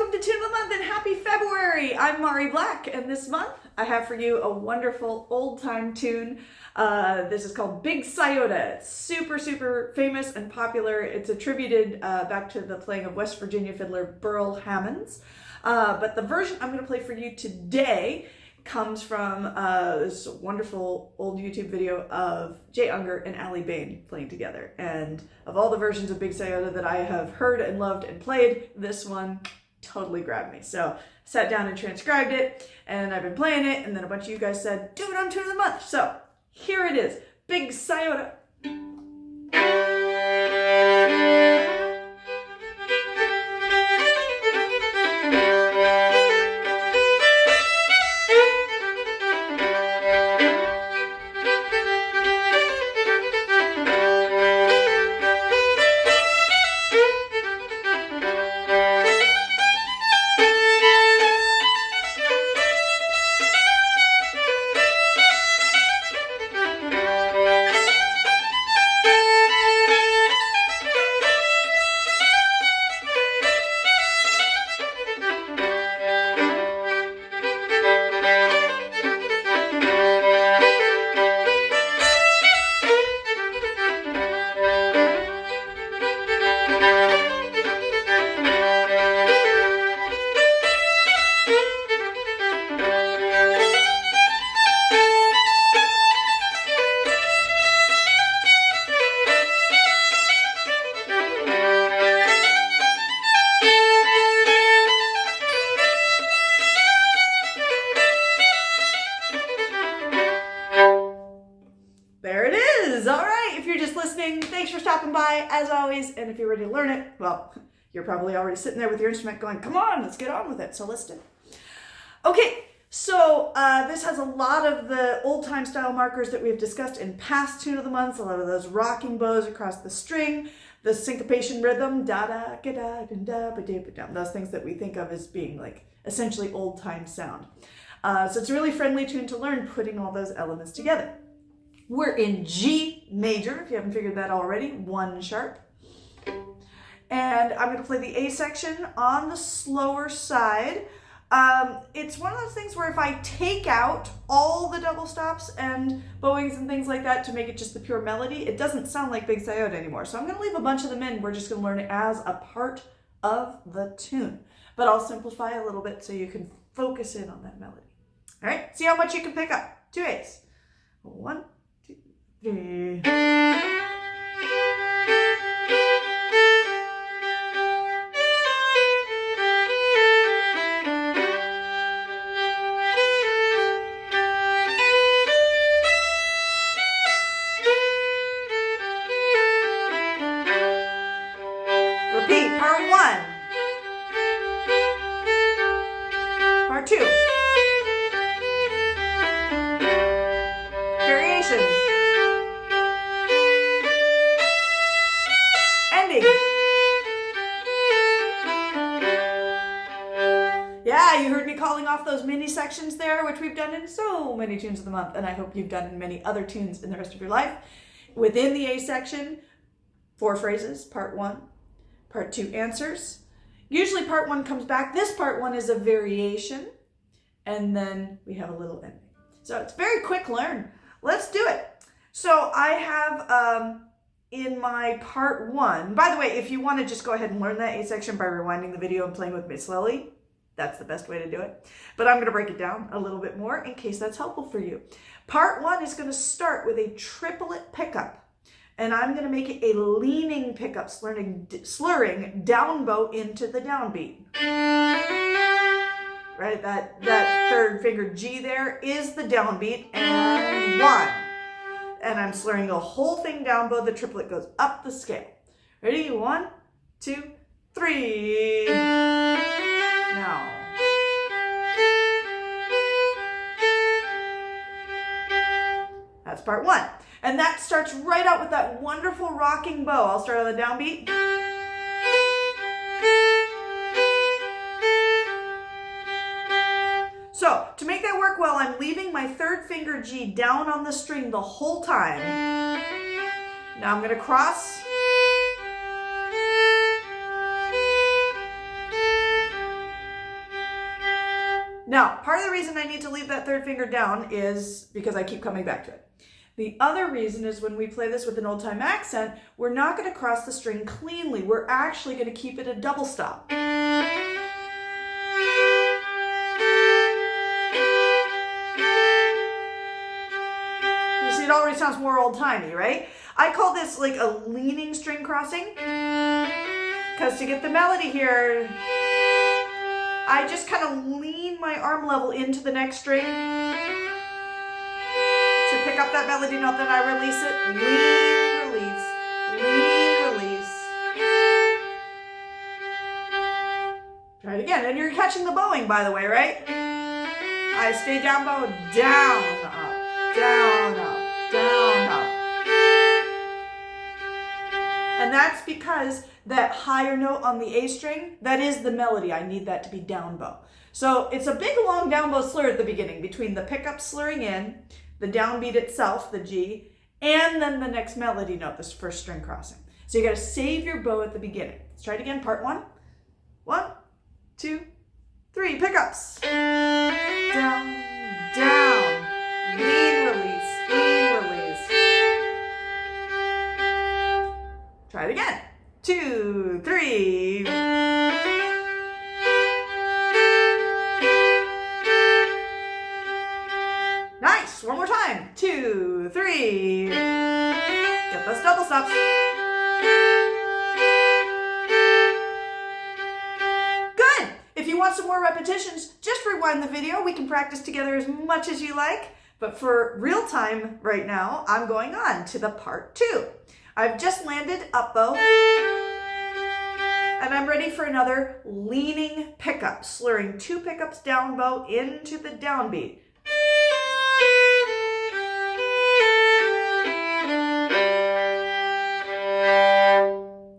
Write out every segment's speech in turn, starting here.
welcome to Tune of the Month and happy February. I'm Mari Black, and this month I have for you a wonderful old-time tune. This is called Big Scioty. It's super famous and popular. It's attributed back to the playing of West Virginia fiddler Burl Hammonds. But the version I'm going to play for you today comes from this wonderful old YouTube video of Ungar and Bain playing together. And of all the versions of Big Scioty that I have heard and loved and played, this one totally grabbed me. So I sat down and transcribed it, and I've been playing it, and then a bunch of you guys said, do it on Tune of the Month. So here it is, Big Scioty. There it is. All right. If you're just listening, thanks for stopping by as always. And if you're ready to learn it, well, you're probably already sitting there with your instrument going, come on, let's get on with it. So let's do it. Okay. So this has a lot of the old time style markers that we've discussed in past Tune of the Months. A lot of those rocking bows across the string, the syncopation rhythm, da da ga da da da ba da ba dum. Those things that we think of as being like essentially old time sound. So it's a really friendly tune to learn, putting all those elements together. We're in G major, if you haven't figured that already, 1 sharp. And I'm going to play the A section on the slower side. It's one of those things where if I take out all the double stops and bowings and things like that to make it just the pure melody, it doesn't sound like Big Scioty anymore. So I'm going to leave a bunch of them in. We're just going to learn it as a part of the tune. But I'll simplify a little bit so you can focus in on that melody. All right, see how much you can pick up. 2 A's. 1, 2, 3. Repeat, part 1. Part 2. Variation. Ending. Yeah, you heard me calling off those mini sections there, which we've done in so many tunes of the month, and I hope you've done in many other tunes in the rest of your life. Within the A section, 4 phrases, part 1. Part 2 answers. Usually part 1 comes back. This part 1 is a variation, and then we have a little ending. So it's very quick learn. Let's do it. So I have in my part 1, by the way, if you want to just go ahead and learn that A section by rewinding the video and playing with me slowly, that's the best way to do it. But I'm going to break it down a little bit more in case that's helpful for you. Part 1 is going to start with a triplet pickup. And I'm going to make it a leaning pickup, slurring down bow into the downbeat. Right, that third finger G there is the downbeat, and 1. And I'm slurring the whole thing down bow. The triplet goes up the scale. Ready? 1, 2, 3. Now. That's part 1. And that starts right out with that wonderful rocking bow. I'll start on the downbeat. So to make that work well, I'm leaving my third finger G down on the string the whole time. Now I'm going to cross. Now, part of the reason I need to leave that third finger down is because I keep coming back to it. The other reason is when we play this with an old time accent, we're not going to cross the string cleanly. We're actually going to keep it a double stop. You see, it already sounds more old timey, right? I call this like a leaning string crossing, because to get the melody here, I just kind of lean my arm level into the next string to pick up that melody note, then I release it. Lean, release, lean, release. Try it again. And you're catching the bowing, by the way, right? I stay down bow, down, up, down, up, down, up. And that's because that higher note on the A string, that is the melody. I need that to be down bow. So it's a big long down bow slur at the beginning between the pickup slurring in, the downbeat itself, the G, and then the next melody note, this first string crossing. So you got to save your bow at the beginning. Let's try it again, part 1. 1, 2, 3, pickups. Down, down, lean, release, lean, release. Try it again. 2, 3. Nice. One more time. 2, 3. Get those double stops. Good. If you want some more repetitions, just rewind the video. We can practice together as much as you like. But for real time right now, I'm going on to the part 2. I've just landed up bow, and I'm ready for another leaning pickup, slurring 2 pickups down bow into the downbeat.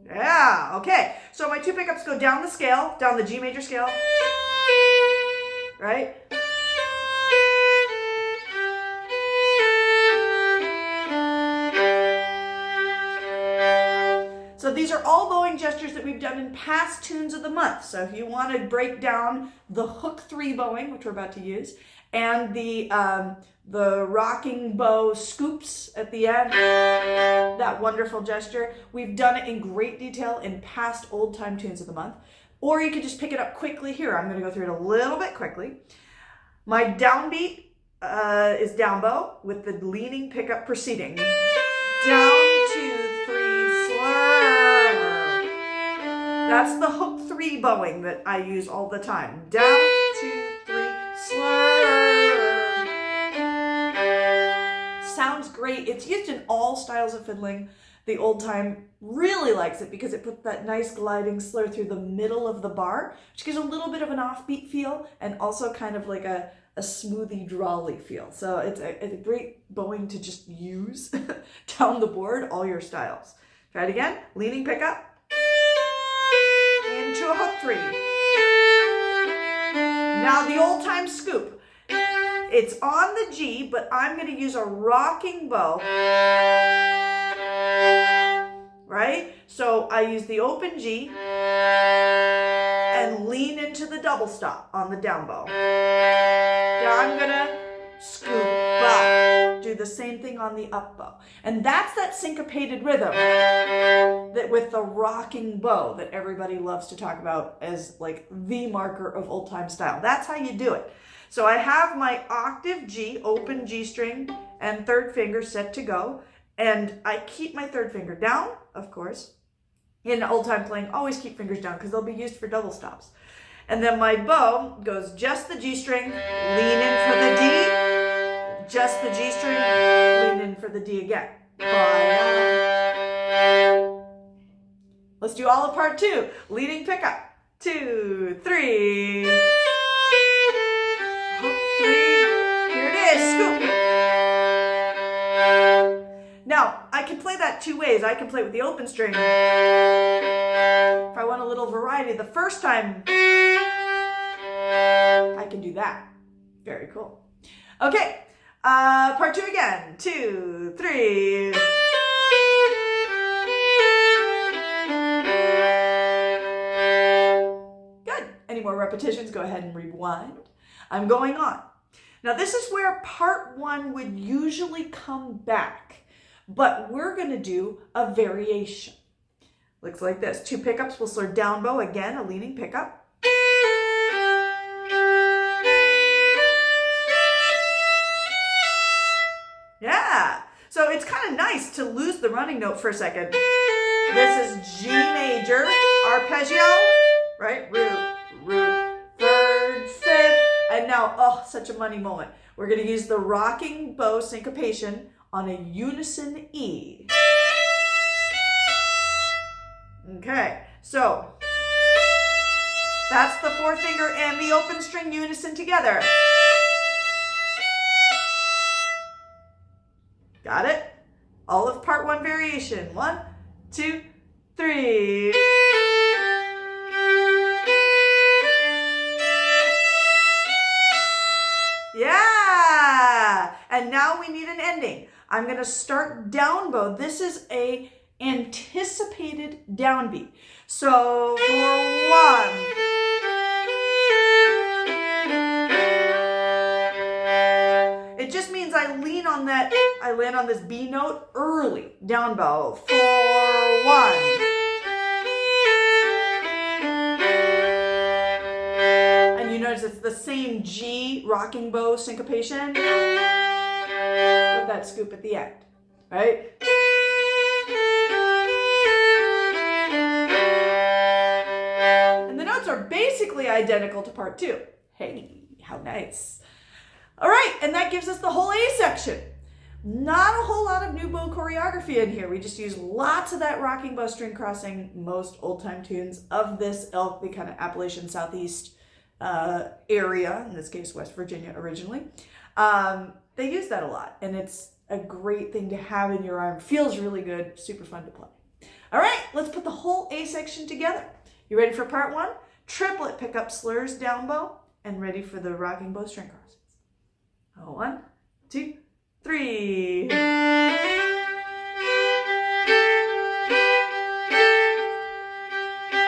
Yeah, okay. So my 2 pickups go down the scale, down the G major scale, right? So these are all bowing gestures that we've done in past tunes of the month. So if you want to break down the hook 3 bowing, which we're about to use, and the rocking bow scoops at the end, that wonderful gesture, we've done it in great detail in past old time tunes of the month. Or you could just pick it up quickly here. I'm going to go through it a little bit quickly. My downbeat is down bow with the leaning pickup preceding. Down, 2, 3, slur. That's the hook 3 bowing that I use all the time. Down, 2, 3, slur. Sounds great. It's used in all styles of fiddling. The old time really likes it because it puts that nice gliding slur through the middle of the bar, which gives a little bit of an offbeat feel and also kind of like a smoothie drawly feel. So it's a great bowing to just use down the board, all your styles. Try it again. Leaning pickup into a hook 3. Now the old time scoop. It's on the G, but I'm going to use a rocking bow. Right? So I use the open G and lean into the double stop on the down bow. Now I'm gonna scoop up. Do the same thing on the up bow. And that's that syncopated rhythm that with the rocking bow that everybody loves to talk about as like the marker of old time style. That's how you do it. So I have my octave G, open G string, and third finger set to go. And I keep my third finger down, of course. In old time playing, always keep fingers down because they'll be used for double stops. And then my bow goes just the G string, lean in for the D, just the G string, lean in for the D again. Let's do all of part 2. Leading pickup. 2, 3. Hook 3. Here it is. Scoop. Now, I can play that 2 ways. I can play with the open string. If I want a little variety, the first time, I can do that. Very cool. Okay, part 2 again. 2, 3. Good. Any more repetitions? Go ahead and rewind. I'm going on. Now this is where part 1 would usually come back, but we're going to do a variation. Looks like this. 2 pickups, we'll slur down bow, again a leaning pickup. Yeah, so it's kind of nice to lose the running note for a second. This is G major, arpeggio, right? Root, 3rd, 5th, and now, oh, such a money moment. We're going to use the rocking bow syncopation on a unison E. Okay, so that's the 4th finger and the open string unison together. Got it? All of part 1 variation. 1, 2, 3. Yeah! And now we need an ending. I'm going to start down bow. This is a anticipated downbeat. So for 1, it just means I lean on that, I land on this B note early, down bow, for 1. And you notice it's the same G rocking bow syncopation with that scoop at the end, right? And the notes are basically identical to part 2. Hey, how nice. All right, and that gives us the whole A section. Not a whole lot of new bow choreography in here. We just use lots of that rocking bow string crossing. Most old-time tunes of this ilk, the kind of Appalachian Southeast area, in this case West Virginia originally, they use that a lot, and it's a great thing to have in your arm. Feels really good, super fun to play. All right, let's put the whole A section together. You ready for part 1? Triplet pickup slurs down bow, and ready for the rocking bow string crossings. 1, 2, 3.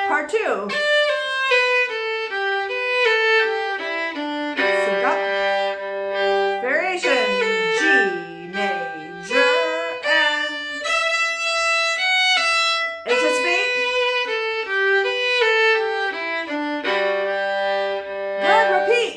Part 2. Sync up. Variation. G major and anticipate. Good, repeat.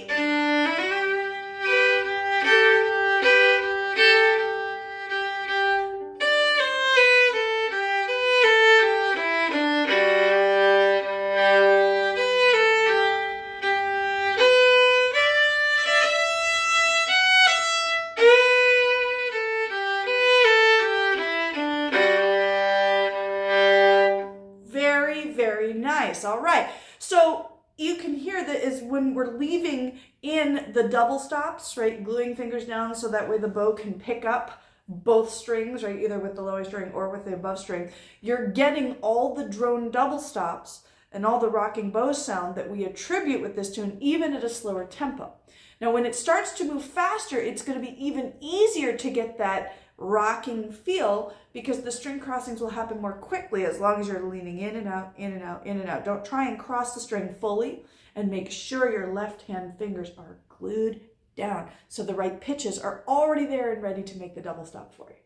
Very nice. All right. So you can hear that is when we're leaving in the double stops, right? Gluing fingers down so that way the bow can pick up both strings, right? Either with the lower string or with the above string. You're getting all the drone double stops and all the rocking bow sound that we attribute with this tune, even at a slower tempo. Now, when it starts to move faster, it's going to be even easier to get that rocking feel because the string crossings will happen more quickly as long as you're leaning in and out, in and out, in and out. Don't try and cross the string fully, and make sure your left hand fingers are glued down so the right pitches are already there and ready to make the double stop for you.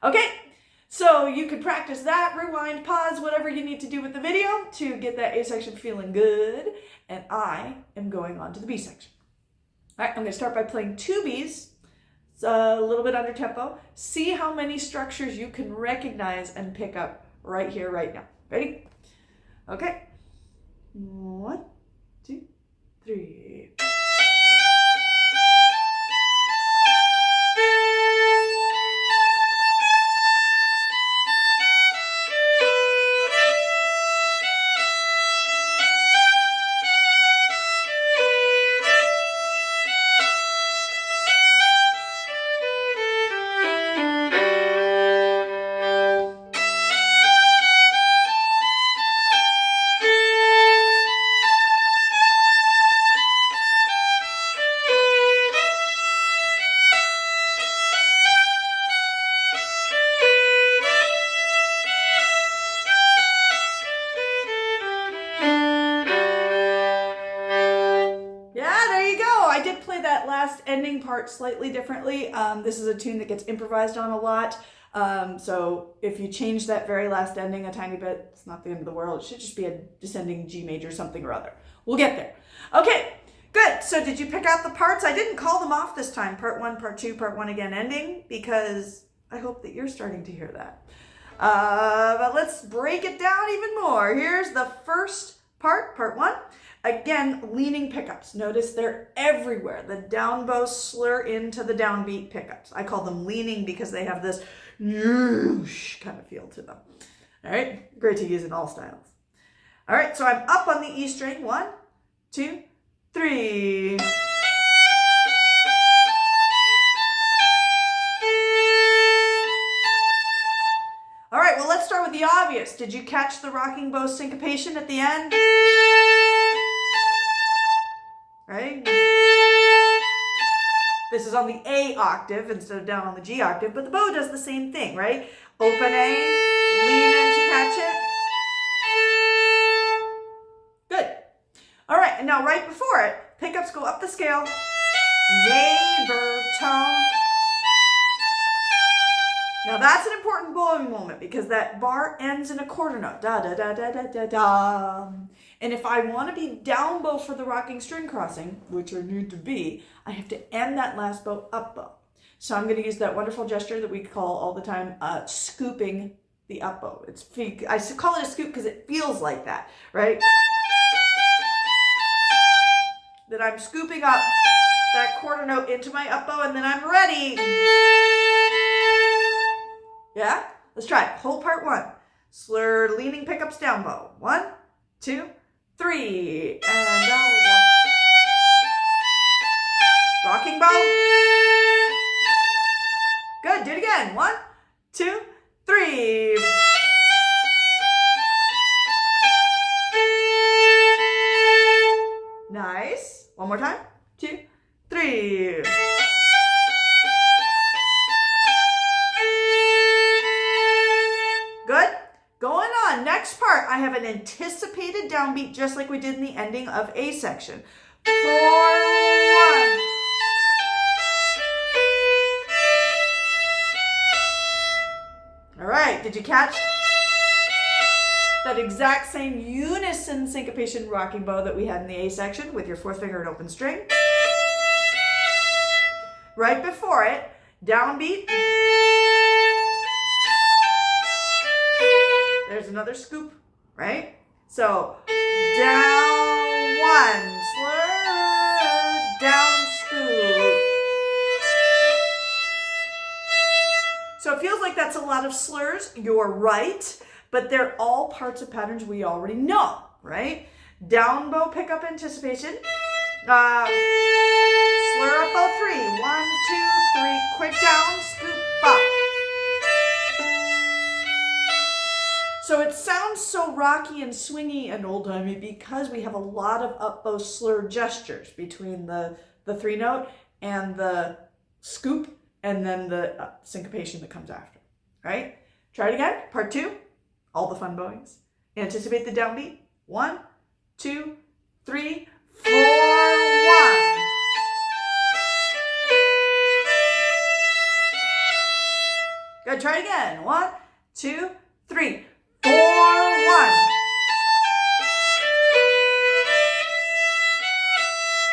Okay, so you can practice that, rewind, pause, whatever you need to do with the video to get that A section feeling good, and I am going on to the B section. All right, I'm going to start by playing 2 Bs. It's a little bit under tempo. See how many structures you can recognize and pick up right here, right now. Ready? Okay. 1, 2, 3. that last ending part slightly differently. This is a tune that gets improvised on a lot. So if you change that very last ending a tiny bit, it's not the end of the world. It should just be a descending G major something or other. We'll get there. Okay, good. So did you pick out the parts? I didn't call them off this time. Part 1, part 2, part 1 again ending, because I hope that you're starting to hear that. But let's break it down even more. Here's the first part, part 1. Again, leaning pickups. Notice they're everywhere. The down bow slur into the downbeat pickups. I call them leaning because they have this whoosh kind of feel to them. All right, great to use in all styles. All right, so I'm up on the E string. 1, 2, 3. All right, well, let's start with the obvious. Did you catch the rocking bow syncopation at the end? Right? This is on the A octave instead of down on the G octave, but the bow does the same thing, right? Open A, lean in to catch it. Good. All right, and now right before it, pickups go up the scale. Neighbor tone. Now that's an important bowing moment because that bar ends in a quarter note. Da da da da da da da. And if I want to be down bow for the rocking string crossing, which I need to be, I have to end that last bow up bow. So I'm going to use that wonderful gesture that we call all the time scooping the up bow. I call it a scoop because it feels like that, right? That I'm scooping up that quarter note into my up bow and then I'm ready. Yeah? Let's try it. Whole part 1. Slur leaning pickups down bow. 1, 2, 3. And down 1. Rocking bow. Good. Do it again. 1, 2, 3. Nice. One more time. 2, 3. Good. Going on. Next part, I have an anticipated downbeat just like we did in the ending of A section. 4, 1. All right. Did you catch that exact same unison syncopation rocking bow that we had in the A section with your 4th finger and open string? Right before it, downbeat. There's another scoop, right? So down 1, slur, down scoop. So it feels like that's a lot of slurs. You're right, but they're all parts of patterns we already know, right? Down bow pickup anticipation. Slur up bow 3. 1, 2, 3. Quick down, scoop up. So it sounds so rocky and swingy and old-timey because we have a lot of up bow slur gestures between the 3 note and the scoop and then the syncopation that comes after, right? Try it again. Part 2, all the fun bowings. Anticipate the downbeat. 1, 2, 3, 4, 1. Good. Try it again. 1, 2, 3. 4, 1.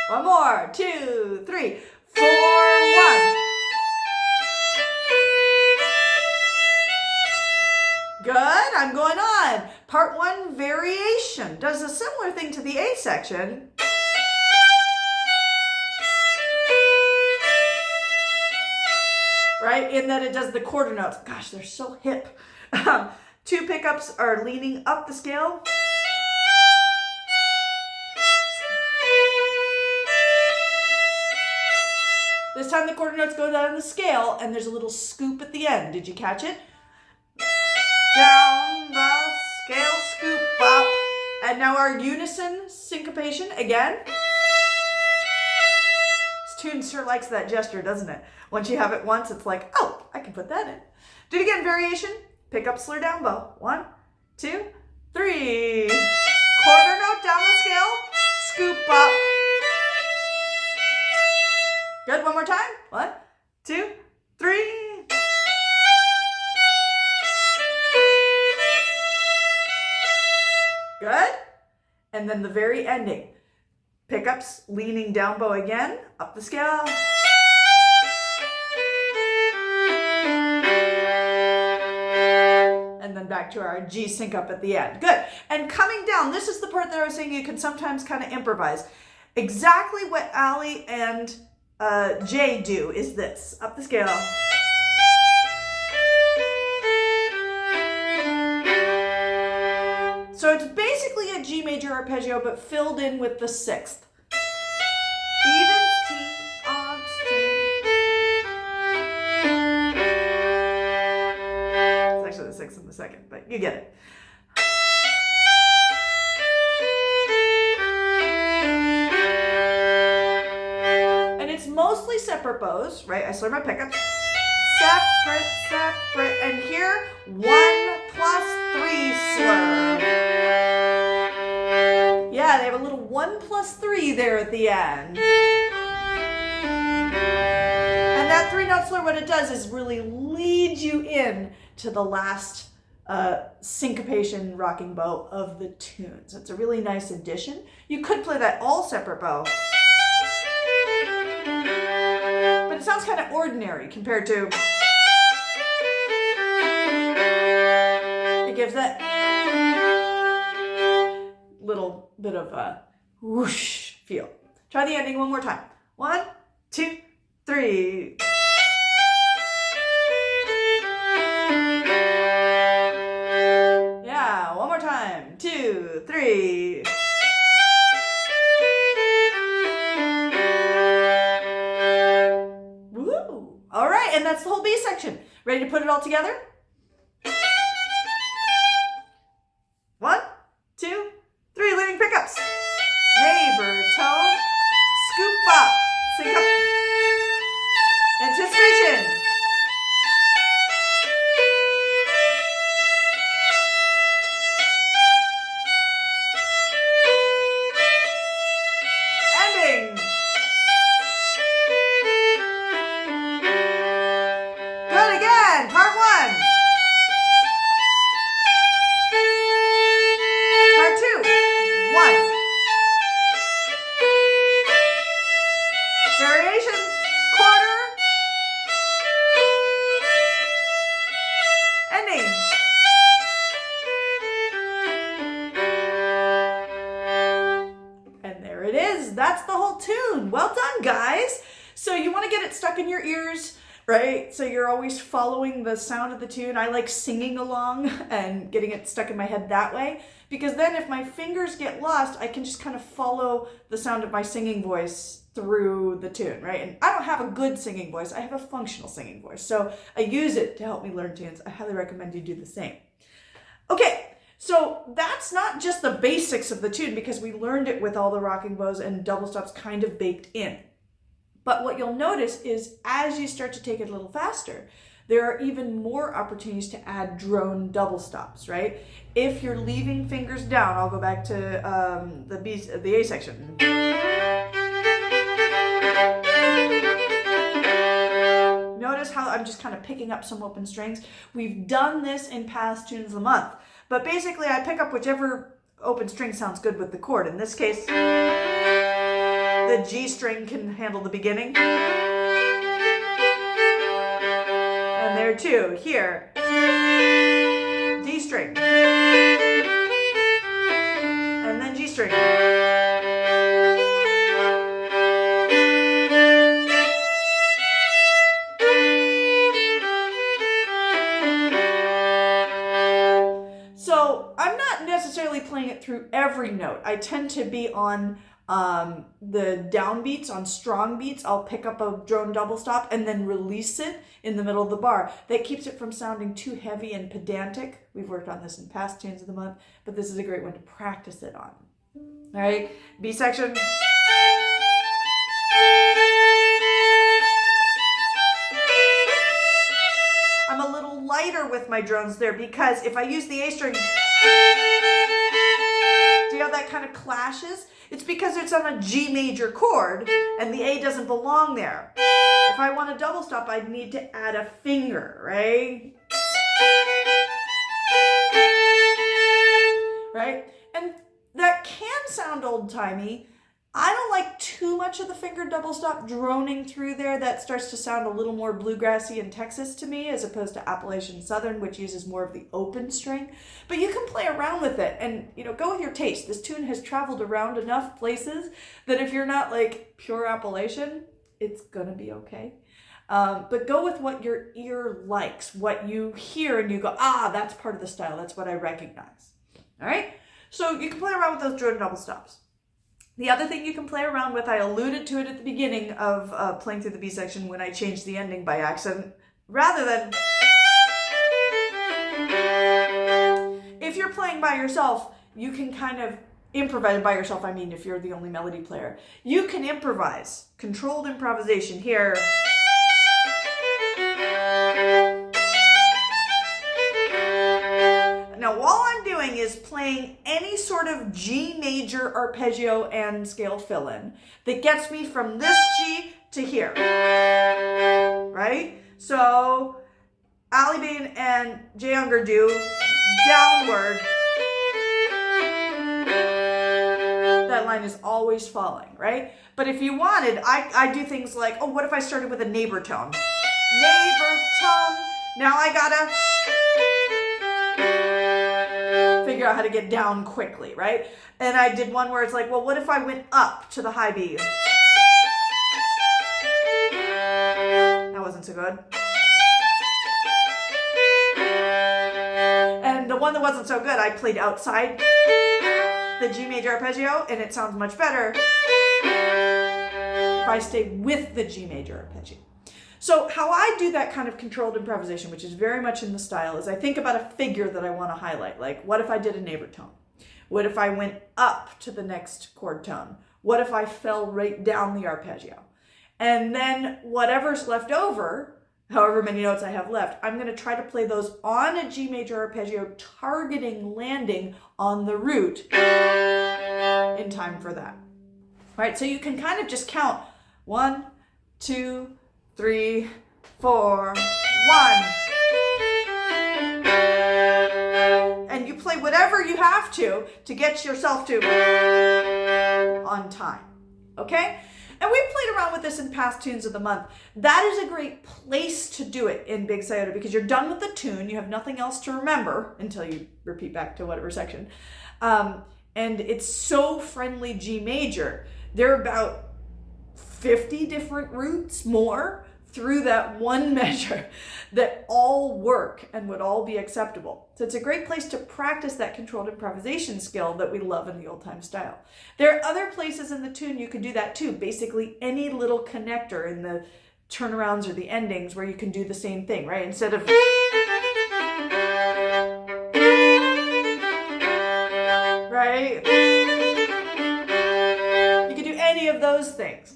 One more. 2, 3. 4, 1. Good. I'm going on. Part 1 variation does a similar thing to the A section. Right? In that it does the quarter notes. Gosh, they're so hip. 2 pickups are leaning up the scale. This time the quarter notes go down the scale and there's a little scoop at the end. Did you catch it? Down the scale, scoop up. And now our unison syncopation again. This tune sure likes that gesture, doesn't it? Once you have it once, it's like, oh, I can put that in. Do it again, variation. Pick up, slur down bow. 1, 2, 3. Quarter note down the scale, scoop up. Good, one more time. 1, 2, 3. Good. And then the very ending. Pickups, leaning down bow again, up the scale. And then back to our G sync up at the end. Good. And coming down, this is the part that I was saying you can sometimes kind of improvise. Exactly what Allie and Jay do is this. Up the scale. So it's basically a G major arpeggio, but filled in with the 6th. Evens, T, odds, T. It's actually the 6th and the 2nd, but you get it. And it's mostly separate bows, right? I slur my pickups. Separate, separate, and here 1 plus 3 slur. Yeah, they have a little 1 plus 3 there at the end. And that 3-note slur, what it does is really lead you in to the last syncopation rocking bow of the tune. So it's a really nice addition. You could play that all separate bow. But it sounds kind of ordinary compared to... It gives that little bit of a whoosh feel. Try the ending one more time. 1, 2, 3. Yeah, one more time. 2, 3. Woo! All right, and that's the whole B section. Ready to put it all together? 1, 2, 3, leading pickups. Neighbor, tone, scoop up, sync up. Anticipation. Ending. Good again, part 1. Part 2, 1. Variation, quarter. Ending. And there it is. That's the whole tune. Well done, guys. So you want to get it stuck in your ears, right? So you're always following the sound of the tune. I like singing along and getting it stuck in my head that way, because then if my fingers get lost, I can just kind of follow the sound of my singing voice through the tune, right? And I don't have a good singing voice. I have a functional singing voice. So I use it to help me learn tunes. I highly recommend you do the same. Okay, so that's not just the basics of the tune, because we learned it with all the rocking bows and double stops kind of baked in. But what you'll notice is as you start to take it a little faster, there are even more opportunities to add drone double stops, right? If you're leaving fingers down, I'll go back to the A section. Notice how I'm just kind of picking up some open strings. We've done this in past tunes of the month, but basically I pick up whichever open string sounds good with the chord. In this case, the G string can handle the beginning. And there too, here, D string, and then G string. So I'm not necessarily playing it through every note. I tend to be on the downbeats, on strong beats. I'll pick up a drone double stop and then release it in the middle of the bar. That keeps it from sounding too heavy and pedantic. We've worked on this in past tunes of the month, but this is a great one to practice it on. All right, B section. I'm a little lighter with my drones there, because if I use the A string, do you know how that kind of clashes? It's because it's on a G major chord and the A doesn't belong there. if I want a double stop, I'd need to add a finger, right? Right? And that can sound old-timey. I don't like too much of the finger double stop droning through there. That starts to sound a little more bluegrassy in Texas to me, as opposed to Appalachian Southern, which uses more of the open string. But you can play around with it and, you know, go with your taste. This tune has traveled around enough places that if you're not like pure Appalachian, it's gonna be okay. But go with what your ear likes, what you hear and you go, ah, that's part of the style. That's what I recognize. All right? So you can play around with those Jordan double stops. The other thing you can play around with, I alluded to it at the beginning of playing through the B section when I changed the ending by accident. Rather than, if you're playing by yourself, you can kind of improvise. By yourself, I mean if you're the only melody player. You can improvise, controlled improvisation here. Now, all I'm doing is playing any sort of G major arpeggio and scale fill-in that gets me from this G to here, right? So, Ali Bain and J. Ungar do downward. That line is always falling, right? But if you wanted, I do things like, oh, what if I started with a neighbor tone? Neighbor tone. Now I gotta figure out how to get down quickly, right? And I did one where it's like, well, what if I went up to the high B? That wasn't so good. And the one that wasn't so good, I played outside the G major arpeggio, and it sounds much better if I stay with the G major arpeggio. So how I do that kind of controlled improvisation, which is very much in the style, is I think about a figure that I want to highlight. Like, what if I did a neighbor tone? What if I went up to the next chord tone? What if I fell right down the arpeggio? And then whatever's left over, however many notes I have left, I'm going to try to play those on a G major arpeggio, targeting landing on the root in time for that. All right, so you can kind of just count 1, 2, 3, 4, 1. And you play whatever you have to get yourself to on time. Okay? And we've played around with this in past tunes of the month. That is a great place to do it in Big Sciota, because you're done with the tune. You have nothing else to remember until you repeat back to whatever section. And it's so friendly G major. There are about 50 different roots more through that one measure that all work and would all be acceptable. So it's a great place to practice that controlled improvisation skill that we love in the old time style. There are other places in the tune you can do that too. Basically any little connector in the turnarounds or the endings where you can do the same thing, right? Instead of right? You can do any of those things.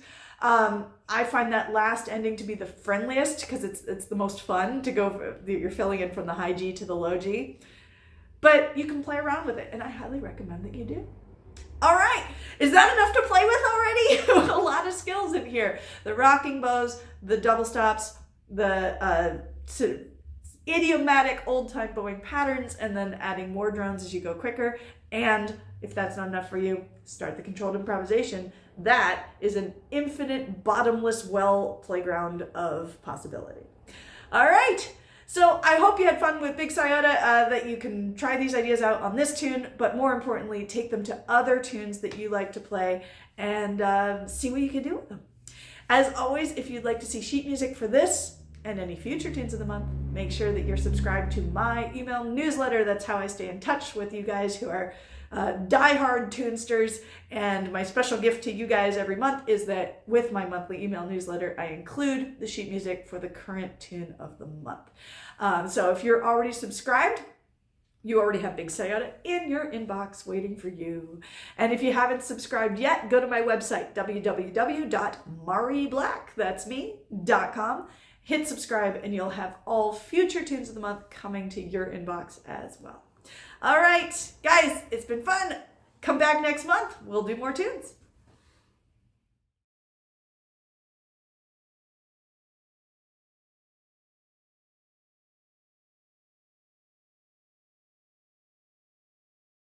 I find that last ending to be the friendliest because it's the most fun to go, you're filling in from the high G to the low G. But you can play around with it, and I highly recommend that you do. All right, is that enough to play with already? A lot of skills in here. The rocking bows, the double stops, the idiomatic old-time bowing patterns, and then adding more drones as you go quicker. And if that's not enough for you, start the controlled improvisation. That is an infinite, bottomless well playground of possibility. All right, so I hope you had fun with Big Sciota, that you can try these ideas out on this tune, but more importantly, take them to other tunes that you like to play and see what you can do with them. As always, if you'd like to see sheet music for this and any future tunes of the month, make sure that you're subscribed to my email newsletter. That's how I stay in touch with you guys who are diehard tunesters, and my special gift to you guys every month is that with my monthly email newsletter, I include the sheet music for the current tune of the month. So if you're already subscribed, you already have Big Sciota in your inbox waiting for you. And if you haven't subscribed yet, go to my website, www.mariblack.com. Hit subscribe and you'll have all future tunes of the month coming to your inbox as well. All right, guys, it's been fun. Come back next month. We'll do more tunes.